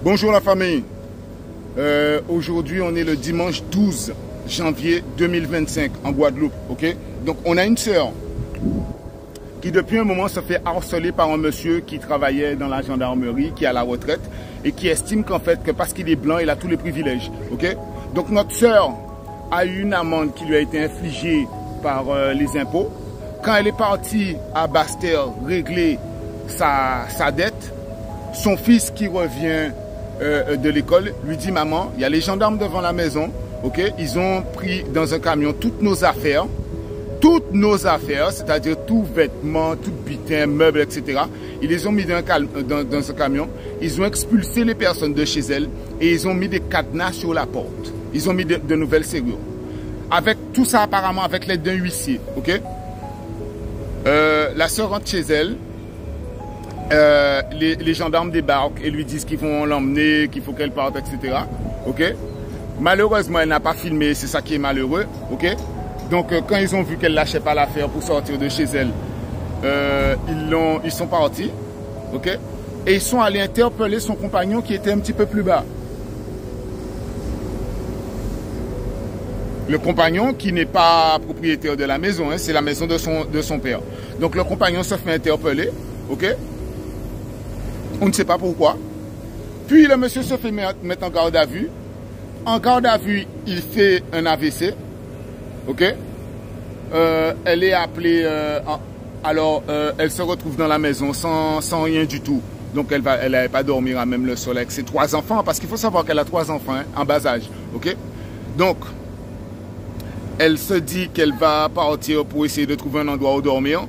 Bonjour la famille. Aujourd'hui, on est le dimanche 12 janvier 2025 en Guadeloupe. Ok. Donc, on a une sœur qui depuis un moment se fait harceler par un monsieur qui travaillait dans la gendarmerie, qui est à la retraite et qui estime qu'en fait, que parce qu'il est blanc, il a tous les privilèges. Ok. Donc, notre sœur a eu une amende qui lui a été infligée par les impôts. Quand elle est partie à Basse-Terre régler sa dette, son fils qui revient de l'école lui dit: maman, il y a les gendarmes devant la maison, ok? Ils ont pris dans un camion toutes nos affaires, c'est-à-dire tout vêtements, tout butin, meubles, etc. Ils les ont mis dans ce camion, ils ont expulsé les personnes de chez elles et ils ont mis des cadenas sur la porte. Ils ont mis de nouvelles serrures. Avec tout ça apparemment avec l'aide d'un huissier, ok? La sœur rentre chez elle. Les gendarmes débarquent et lui disent qu'ils vont l'emmener, qu'il faut qu'elle parte, etc. Ok. Malheureusement, elle n'a pas filmé, c'est ça qui est malheureux. Ok. Donc, quand ils ont vu qu'elle lâchait pas l'affaire pour sortir de chez elle, ils sont partis. Ok. Et ils sont allés interpeller son compagnon qui était un petit peu plus bas. Le compagnon qui n'est pas propriétaire de la maison, hein, c'est la maison de son père. Donc, le compagnon se fait interpeller. Ok. On ne sait pas pourquoi. Puis le monsieur se fait mettre en garde à vue. En garde à vue, il fait un AVC. Ok. Elle est appelée. Elle se retrouve dans la maison sans rien du tout. Donc elle n'allait pas dormir à même le sol avec ses 3 enfants. Parce qu'il faut savoir qu'elle a 3 enfants, hein, en bas âge. Ok. Donc, elle se dit qu'elle va partir pour essayer de trouver un endroit où dormir.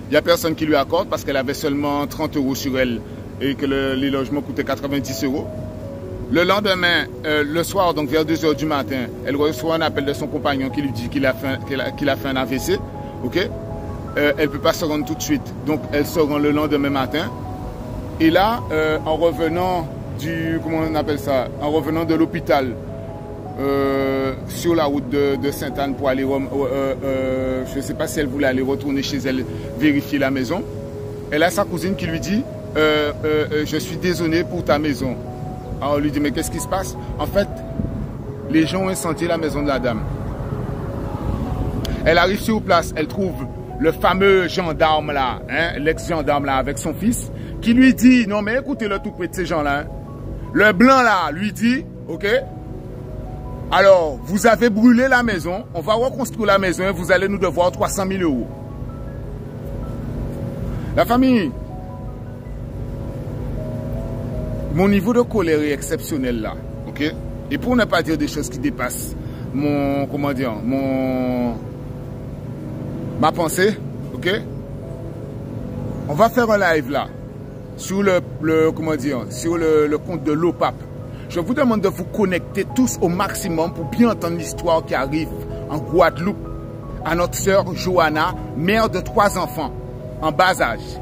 Il n'y a personne qui lui accorde parce qu'elle avait seulement 30 € sur elle. Et que les logements coûtaient 90 €. Le lendemain, le soir, donc vers 2 h du matin, elle reçoit un appel de son compagnon qui lui dit qu'il a fait un AVC. Ok. Elle ne peut pas se rendre tout de suite. Donc, elle se rend le lendemain matin. Et là, en revenant en revenant de l'hôpital, sur la route de Sainte-Anne pour aller, je ne sais pas si elle voulait aller retourner chez elle, vérifier la maison. Elle a sa cousine qui lui dit: je suis désolé pour ta maison. Alors on lui dit: mais qu'est-ce qui se passe? En fait, les gens ont incendié la maison de la dame. Elle arrive sur place, elle trouve le fameux gendarme là, hein, l'ex-gendarme là avec son fils, qui lui dit: non mais écoutez le tout près de ces gens là. Hein. Le blanc là lui dit: ok, alors vous avez brûlé la maison, on va reconstruire la maison et vous allez nous devoir 300 000 €. La famille, mon niveau de colère est exceptionnel là, ok? Et pour ne pas dire des choses qui dépassent ma pensée, ok? On va faire un live là, sur le compte de l'OPAP. Je vous demande de vous connecter tous au maximum pour bien entendre l'histoire qui arrive en Guadeloupe à notre sœur Johanna, mère de 3 enfants, en bas âge,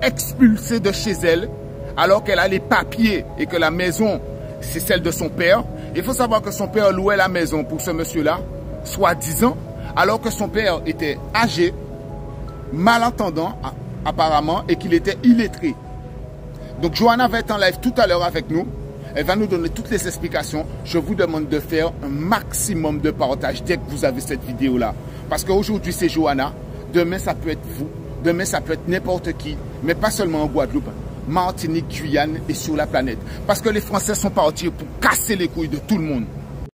expulsée de chez elle, alors qu'elle a les papiers et que la maison, c'est celle de son père. Il faut savoir que son père louait la maison pour ce monsieur-là, soi-disant, alors que son père était âgé, malentendant apparemment, et qu'il était illettré. Donc Johanna va être en live tout à l'heure avec nous. Elle va nous donner toutes les explications. Je vous demande de faire un maximum de partage dès que vous avez cette vidéo-là. Parce qu'aujourd'hui, c'est Johanna. Demain, ça peut être vous. Demain, ça peut être n'importe qui. Mais pas seulement en Guadeloupe. Martinique, Guyane et sur la planète. Parce que les Français sont partis pour casser les couilles de tout le monde.